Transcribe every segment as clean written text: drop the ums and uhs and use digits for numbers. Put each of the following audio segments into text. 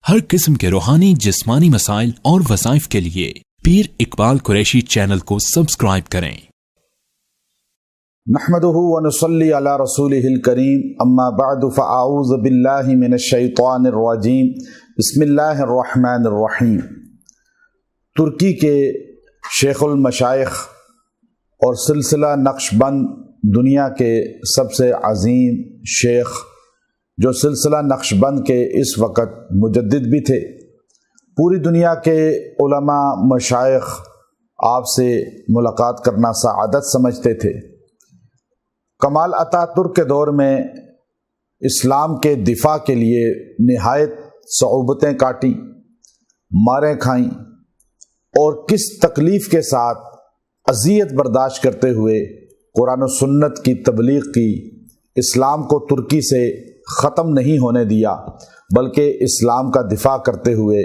ہر قسم کے روحانی جسمانی مسائل اور وظائف کے لیے پیر اقبال قریشی چینل کو سبسکرائب کریں۔ نحمده ونصلي على رسوله الكريم اما بعد فاعوذ بالله من الشیطان الرجیم بسم اللہ الرحمن الرحیم۔ ترکی کے شیخ المشائخ اور سلسلہ نقش بند دنیا کے سب سے عظیم شیخ، جو سلسلہ نقش بند کے اس وقت مجدد بھی تھے، پوری دنیا کے علماء مشائخ آپ سے ملاقات کرنا سعادت سمجھتے تھے۔ کمال اتہ ترک کے دور میں اسلام کے دفاع کے لیے نہایت صعوبتیں کاٹیں، ماریں کھائیں، اور کس تکلیف کے ساتھ اذیت برداشت کرتے ہوئے قرآن و سنت کی تبلیغ کی، اسلام کو ترکی سے ختم نہیں ہونے دیا، بلکہ اسلام کا دفاع کرتے ہوئے،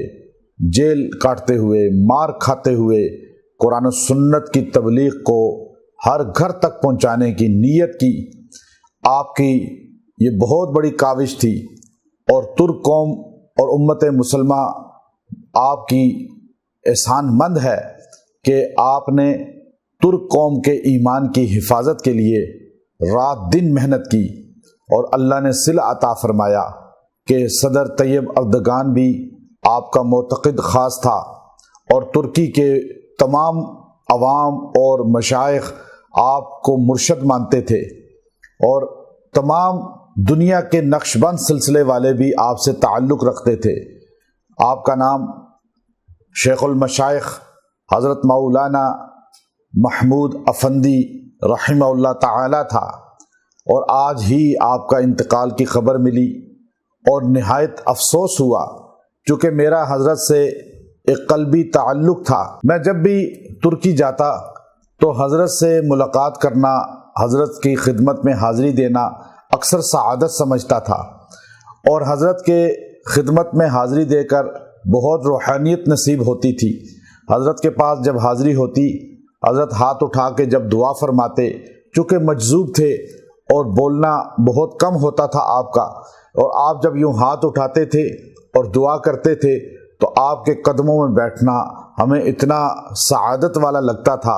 جیل کاٹتے ہوئے، مار کھاتے ہوئے قرآن و سنت کی تبلیغ کو ہر گھر تک پہنچانے کی نیت کی۔ آپ کی یہ بہت بڑی کاوش تھی، اور ترک قوم اور امت مسلمہ آپ کی احسان مند ہے کہ آپ نے ترک قوم کے ایمان کی حفاظت کے لیے رات دن محنت کی، اور اللہ نے صلہ عطا فرمایا کہ صدر طیب اردگان بھی آپ کا معتقد خاص تھا، اور ترکی کے تمام عوام اور مشائخ آپ کو مرشد مانتے تھے، اور تمام دنیا کے نقش بند سلسلے والے بھی آپ سے تعلق رکھتے تھے۔ آپ کا نام شیخ المشائخ حضرت مولانا محمود افندی رحمہ اللہ تعالی تھا، اور آج ہی آپ کا انتقال کی خبر ملی، اور نہایت افسوس ہوا، چونکہ میرا حضرت سے ایک قلبی تعلق تھا۔ میں جب بھی ترکی جاتا تو حضرت سے ملاقات کرنا، حضرت کی خدمت میں حاضری دینا اکثر سعادت سمجھتا تھا، اور حضرت کے خدمت میں حاضری دے کر بہت روحانیت نصیب ہوتی تھی۔ حضرت کے پاس جب حاضری ہوتی، حضرت ہاتھ اٹھا کے جب دعا فرماتے، چونکہ مجذوب تھے اور بولنا بہت کم ہوتا تھا آپ کا، اور آپ جب یوں ہاتھ اٹھاتے تھے اور دعا کرتے تھے تو آپ کے قدموں میں بیٹھنا ہمیں اتنا سعادت والا لگتا تھا،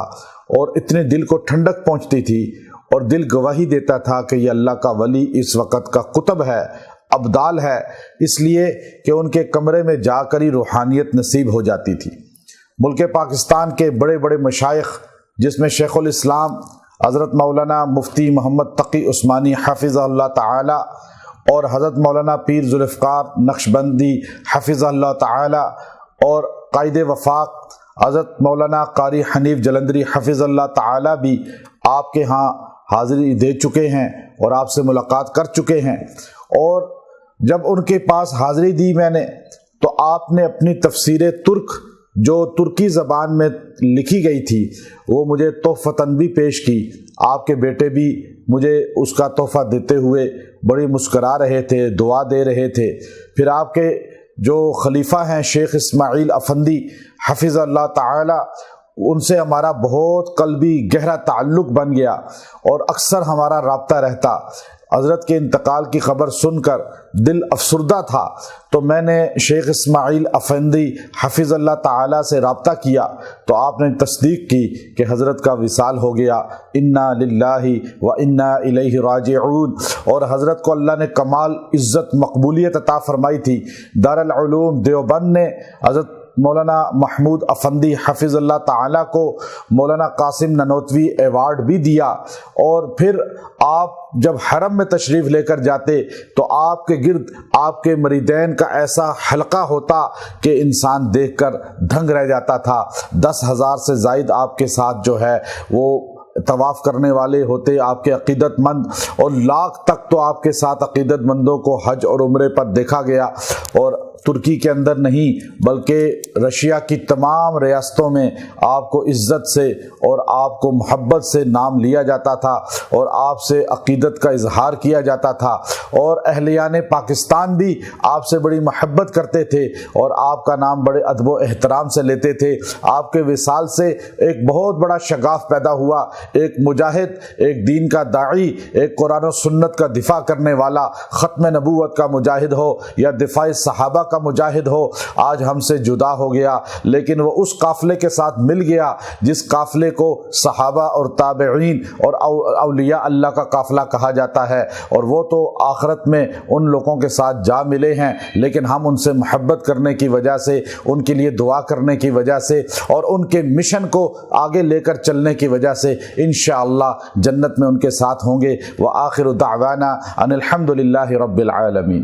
اور اتنے دل کو ٹھنڈک پہنچتی تھی، اور دل گواہی دیتا تھا کہ یہ اللہ کا ولی اس وقت کا قطب ہے، ابدال ہے، اس لیے کہ ان کے کمرے میں جا کر ہی روحانیت نصیب ہو جاتی تھی۔ ملک پاکستان کے بڑے بڑے مشائخ، جس میں شیخ الاسلام حضرت مولانا مفتی محمد تقی عثمانی حفظ اللہ تعالی، اور حضرت مولانا پیر ذوالفقار نقشبندی حفظ اللہ تعالی، اور قائد وفاق حضرت مولانا قاری حنیف جلندری حفظ اللہ تعالی بھی آپ کے ہاں حاضری دے چکے ہیں اور آپ سے ملاقات کر چکے ہیں۔ اور جب ان کے پاس حاضری دی میں نے، تو آپ نے اپنی تفسیر ترک، جو ترکی زبان میں لکھی گئی تھی، وہ مجھے تحفتاً بھی پیش کی۔ آپ کے بیٹے بھی مجھے اس کا تحفہ دیتے ہوئے بڑی مسکرا رہے تھے، دعا دے رہے تھے۔ پھر آپ کے جو خلیفہ ہیں شیخ اسماعیل افندی حفظ اللہ تعالی، ان سے ہمارا بہت قلبی گہرا تعلق بن گیا، اور اکثر ہمارا رابطہ رہتا۔ حضرت کے انتقال کی خبر سن کر دل افسردہ تھا، تو میں نے شیخ اسماعیل افندی حفظ اللہ تعالی سے رابطہ کیا، تو آپ نے تصدیق کی کہ حضرت کا وصال ہو گیا، انا للہ و انا الیہ راجعون۔ اور حضرت کو اللہ نے کمال عزت مقبولیت عطا فرمائی تھی۔ دارالعلوم دیوبند نے حضرت مولانا محمود افندی حفظ اللہ تعالی کو مولانا قاسم ننوتوی ایوارڈ بھی دیا، اور پھر آپ جب حرم میں تشریف لے کر جاتے تو آپ کے گرد آپ کے مریدین کا ایسا حلقہ ہوتا کہ انسان دیکھ کر دھنگ رہ جاتا تھا۔ 10,000 سے زائد آپ کے ساتھ جو ہے وہ طواف کرنے والے ہوتے، آپ کے عقیدت مند، اور لاکھ تک تو آپ کے ساتھ عقیدت مندوں کو حج اور عمرے پر دیکھا گیا، اور ترکی کے اندر نہیں بلکہ رشیا کی تمام ریاستوں میں آپ کو عزت سے اور آپ کو محبت سے نام لیا جاتا تھا، اور آپ سے عقیدت کا اظہار کیا جاتا تھا، اور اہلیان پاکستان بھی آپ سے بڑی محبت کرتے تھے، اور آپ کا نام بڑے ادب و احترام سے لیتے تھے۔ آپ کے وصال سے ایک بہت بڑا شگاف پیدا ہوا، ایک مجاہد، ایک دین کا داعی، ایک قرآن و سنت کا دفاع کرنے والا، ختم نبوت کا مجاہد ہو یا دفاع صحابہ کا مجاہد ہو، آج ہم سے جدا ہو گیا، لیکن وہ اس قافلے کے ساتھ مل گیا جس قافلے کو صحابہ اور تابعین اور اولیاء اللہ کا قافلہ کہا جاتا ہے، اور وہ تو آخرت میں ان لوگوں کے ساتھ جا ملے ہیں، لیکن ہم ان سے محبت کرنے کی وجہ سے، ان کے لیے دعا کرنے کی وجہ سے اور ان کے مشن کو آگے لے کر چلنے کی وجہ سے انشاءاللہ جنت میں ان کے ساتھ ہوں گے۔ وآخر دعوانا ان الحمد للہ رب العالمین۔